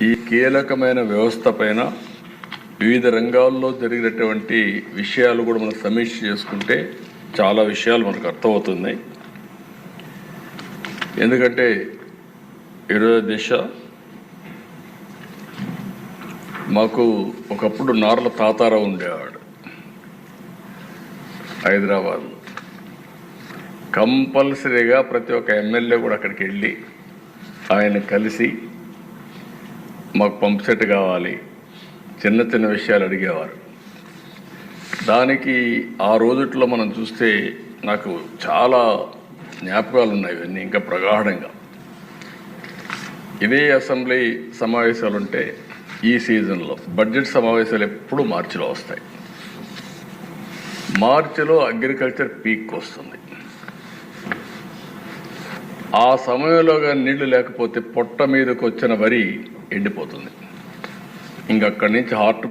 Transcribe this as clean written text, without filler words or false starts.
ఈ కీలకమైన వ్యవస్థ పైన వివిధ రంగాల్లో జరిగినటువంటి విషయాలు కూడా మనం సమీక్ష చేసుకుంటే చాలా విషయాలు మనకు అర్థమవుతున్నాయి. ఎందుకంటే ఈరోజు దిశ మాకు ఒకప్పుడు నార్ల తాతారావు ఉండేవాడు హైదరాబాద్. కంపల్సరీగా ప్రతి ఒక్క ఎమ్మెల్యే కూడా అక్కడికి వెళ్ళి ఆయన కలిసి మాకు పంప్ సెట్ కావాలి, చిన్న చిన్న విషయాలు అడిగేవారు. దానికి ఆ రోజుట్లో మనం చూస్తే నాకు చాలా జ్ఞాపకాలు ఉన్నాయి. ఇవన్నీ ఇంకా ప్రగాఢంగా. ఇదే అసెంబ్లీ సమావేశాలు ఉంటే ఈ సీజన్లో బడ్జెట్ సమావేశాలు ఎప్పుడు మార్చిలో వస్తాయి. మార్చిలో అగ్రికల్చర్ పీక్ వస్తుంది. ఆ సమయంలో కానీ నీళ్లు లేకపోతే పొట్ట మీదకి వచ్చిన వరి ఎండిపోతుంది. ఇంకక్కడి నుంచి హార్ట్